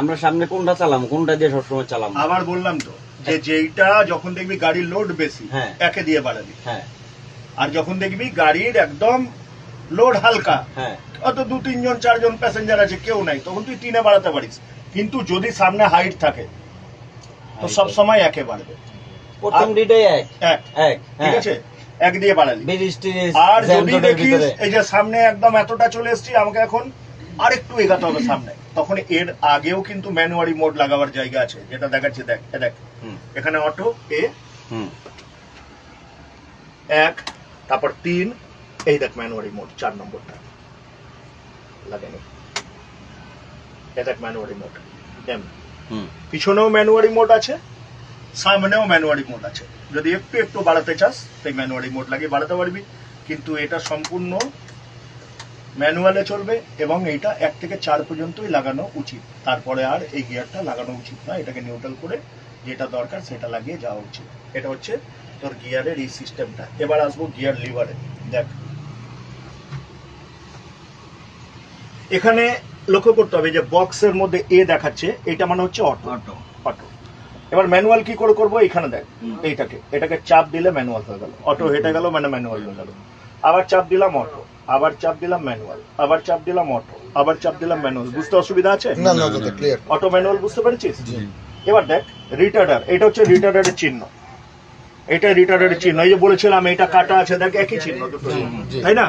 আমরা সামনে কোনটা চালাম, কোনটা দিয়ে সবসময় চালাম? আবার বললাম তো যে যেইটা যখন দেখবি গাড়ির লোড বেশি হ্যাঁ। একে দিয়ে বাড়াবি, হ্যাঁ। আর যখন দেখবি গাড়ির একদম লোড হালকা, হ্যাঁ। অত 2-3 জন 4 জন প্যাসেঞ্জার আছে, কেউ নাই, তখন তুই 3-এ বাড়াতে পারিস। কিন্তু যদি সামনে হাইট থাকে তো সব সময় একে বাড়বে। প্রথম ডিটাই এক এক এক, ঠিক আছে, এক দিয়ে বাড়ালি। আর যদি দেখিস এই যে সামনে একদম এতটা চলে এসেছি, আমাকে এখন আরেকটু এগাতে হবে সামনে, তখন এর আগেও কিন্তু ম্যানুয়ালি মোড লাগাবার জায়গা আছে, যেটা দেখাচ্ছি। দেখ দেখ এখানে অটো এ 1, তারপর 3, এই দেখ ম্যানুয়ালি মোড 4 নম্বরটা লাগানো, এই দেখ ম্যানুয়ালি মোড এম। পিছনেও ম্যানুয়ালি মোড আছে, সামনেও ম্যানুয়ালি মোড আছে। যদি একটু একটু বাড়াতে চাস তাই ম্যানুয়ালি মোড লাগিয়ে বাড়াতে পারবি, কিন্তু এটা সম্পূর্ণ ম্যানুয়ালে চলবে এবং এইটা 1 থেকে 4 পর্যন্তই লাগানো উচিত। তারপরে আর এই গিয়ারটা লাগানো উচিত না, এটাকে নিউট্রাল করে যেটা দরকার সেটা লাগিয়ে যাওয়া উচিত। এটা হচ্ছে তোর গিয়ারের এই সিস্টেমটা। এবার আসবো গিয়ার লিভারে। দেখ এখানে লক্ষ্য করতে হবে যে বক্সের মধ্যে এ দেখাচ্ছে, এটা মানে হচ্ছে অটো। অটো। এবার ম্যানুয়াল কি করে করবো, এখানে দেখ এটাকে চাপ দিলে ম্যানুয়াল হয়ে গেল, অটো হেঁটে গেল মানে ম্যানুয়াল হয়ে গেল। আবার চাপ দিলাম অটো, আবার চাপ দিলাম ম্যানুয়াল, আবার চাপ দিলাম অটো, আবার চাপ দিলাম ম্যানুয়াল। বুঝতে অসুবিধা আছে? না না দাদা ক্লিয়ার। অটো ম্যানুয়াল বুঝতে পেরেছিস? এবার দেখ রিটার্ডার, এটা হচ্ছে রিটার্ডারের চিহ্ন, এটা রিটার্ডারের চিহ্ন। এই যে বলেছিলাম এটা কাটা আছে, দেখ একই চিহ্ন দুটো, তাই না?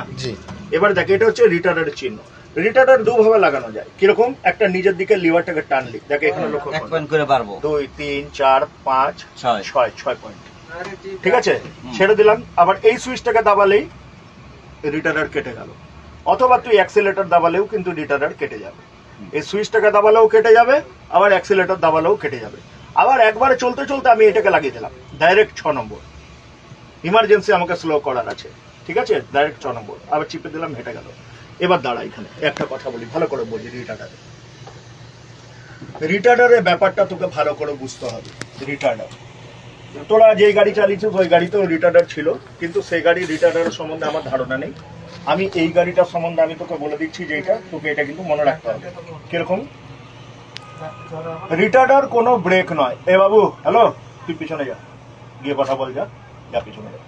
এবার দেখ এটা হচ্ছে রিটার্ডারের চিহ্ন। রিটার্ডার দুভাবে লাগানো যায়। কিরকম? একটা নিজের দিকে লিভারটাকে টানলি, দেখ এখানে লক্ষ্য এক পয়েন্ট করে পারবো, 2, 3, 4, 5, 6 পয়েন্ট, ঠিক আছে? ছেড়ে দিলাম। আবার এই সুইচটাকে দাবালেই রিটার্ডার কেটে গেল, অথবা তুই অ্যাক্সিলারেটর দাবালেও কিন্তু রিটার্ডার কেটে যাবে। এই সুইচটাকে দাবালেও কেটে যাবে, আবার অ্যাক্সিলারেটর দাবালেও কেটে যাবে। আবার একবারে চলতে চলতে আমি এটাকে লাগিয়ে দিলাম ডাইরেক্ট 6 নম্বর, ইমার্জেন্সি আমাকে স্লো করার আছে, ঠিক আছে? ডাইরেক্ট 6 নম্বর, আবার চিপে দিলাম, হেঁটে গেল। এবার দাঁড়া, এখানে একটা কথা বলি, ভালো করে বলি। রিটার্ডারের ব্যাপারটা তোকে ভালো করে বুঝতে হবে। রিটার্ডার, তোরা যেই গাড়ি চালিয়েছিস ওই গাড়িতেও রিটার্ডার ছিল, কিন্তু সেই গাড়ি রিটার্ডারের সম্বন্ধে আমার ধারণা নেই। আমি এই গাড়িটার সম্বন্ধে আমি তোকে বলে দিচ্ছি যে তোকে এটা কিন্তু মনে রাখতে হবে। কিরকম? রিটার্ডার কোনো ব্রেক নয়। এ বাবু, হ্যালো, তুই পিছনে যা, গিয়ে কথা বল, যা পিছনে যা।